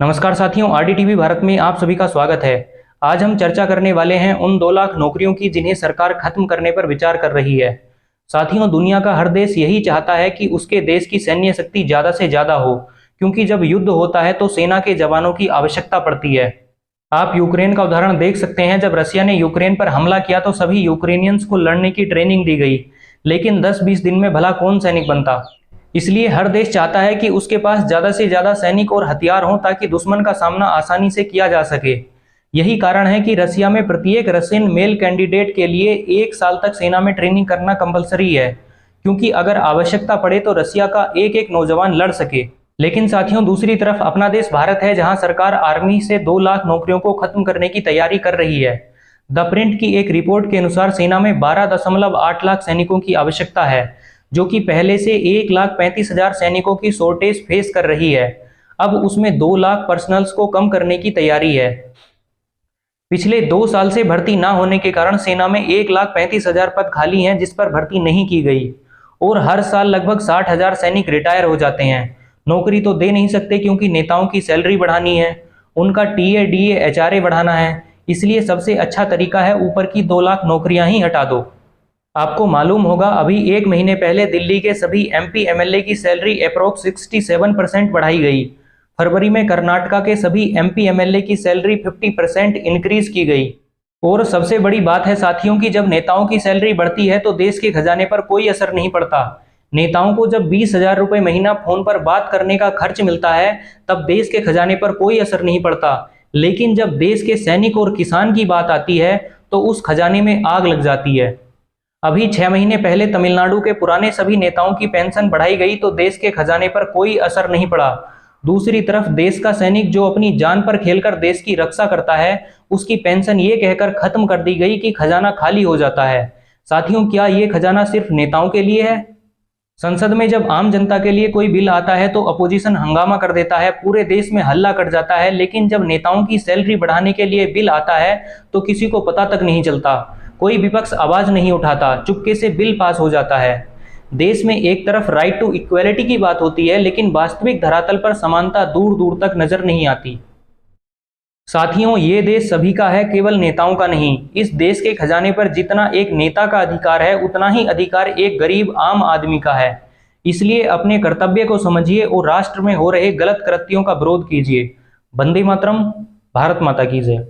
नमस्कार साथियों, आरडीटीवी भारत में आप सभी का स्वागत है। आज हम चर्चा करने वाले हैं उन 2 लाख नौकरियों की जिन्हें सरकार खत्म करने पर विचार कर रही है। साथियों, दुनिया का हर देश यही चाहता है कि उसके देश की सैन्य शक्ति ज्यादा से ज्यादा हो, क्योंकि जब युद्ध होता है तो सेना के जवानों की आवश्यकता पड़ती है। आप यूक्रेन का उदाहरण देख सकते हैं। जब रसिया ने यूक्रेन पर हमला किया तो सभी यूक्रेनियंस को लड़ने की ट्रेनिंग दी गई, लेकिन 10-20 दिन में भला कौन सैनिक बनता। इसलिए हर देश चाहता है कि उसके पास ज्यादा से ज्यादा सैनिक और हथियार हों ताकि दुश्मन का सामना आसानी से किया जा सके। यही कारण है कि रसिया में प्रत्येक रशियन मेल कैंडिडेट के लिए 1 साल तक सेना में ट्रेनिंग करना कंपलसरी है, क्योंकि अगर आवश्यकता पड़े तो रसिया का एक एक नौजवान लड़ सके। लेकिन साथियों, दूसरी तरफ अपना देश भारत है, जहां सरकार आर्मी से 2 लाख नौकरियों को खत्म करने की तैयारी कर रही है। द प्रिंट की एक रिपोर्ट के अनुसार सेना में 12.8 लाख सैनिकों की आवश्यकता है, जो कि पहले से 1,35,000 सैनिकों की शॉर्टेज फेस कर रही है। अब उसमें 2 लाख पर्सनल्स को कम करने की तैयारी है। पिछले 2 साल से भर्ती ना होने के कारण सेना में 1,35,000 पद खाली हैं, जिस पर भर्ती नहीं की गई, और हर साल लगभग 60,000 सैनिक रिटायर हो जाते हैं। नौकरी तो दे नहीं सकते क्योंकि नेताओं की सैलरी बढ़ानी है, उनका टीए डीए एचआरए बढ़ाना है। इसलिए सबसे अच्छा तरीका है ऊपर की 2 लाख नौकरियां ही हटा दो। आपको मालूम होगा, अभी 1 महीने पहले दिल्ली के सभी एमपी एमएलए की सैलरी अप्रोक्स 67% बढ़ाई गई। फरवरी में कर्नाटका के सभी एमपी एमएलए की सैलरी 50% इंक्रीज की गई। और सबसे बड़ी बात है साथियों कि जब नेताओं की सैलरी बढ़ती है तो देश के खजाने पर कोई असर नहीं पड़ता। नेताओं को जब 20,000 रुपए महीना फोन पर बात करने का खर्च मिलता है, तब देश के खजाने पर कोई असर नहीं पड़ता। लेकिन जब देश के सैनिक और किसान की बात आती है तो उस खजाने में आग लग जाती है। अभी 6 महीने पहले तमिलनाडु के पुराने सभी नेताओं की पेंशन बढ़ाई गई तो देश के खजाने पर कोई असर नहीं पड़ा। दूसरी तरफ देश का सैनिक जो अपनी जान पर खेलकर देश की रक्षा करता है, उसकी पेंशन ये कहकर खत्म कर दी गई कि खजाना खाली हो जाता है। साथियों, क्या ये खजाना सिर्फ नेताओं के लिए है? संसद में जब आम जनता के लिए कोई बिल आता है तो अपोजिशन हंगामा कर देता है, पूरे देश में हल्ला कट जाता है। लेकिन जब नेताओं की सैलरी बढ़ाने के लिए बिल आता है तो किसी को पता तक नहीं चलता, कोई विपक्ष आवाज नहीं उठाता, चुपके से बिल पास हो जाता है। देश में एक तरफ राइट टू इक्वेलिटी की बात होती है, लेकिन वास्तविक धरातल पर समानता दूर दूर तक नजर नहीं आती। साथियों, ये देश सभी का है, केवल नेताओं का नहीं। इस देश के खजाने पर जितना एक नेता का अधिकार है, उतना ही अधिकार एक गरीब आम आदमी का है। इसलिए अपने कर्तव्य को समझिए और राष्ट्र में हो रहे गलत कृत्यों का विरोध कीजिए। वंदे मातरम। भारत माता की जय।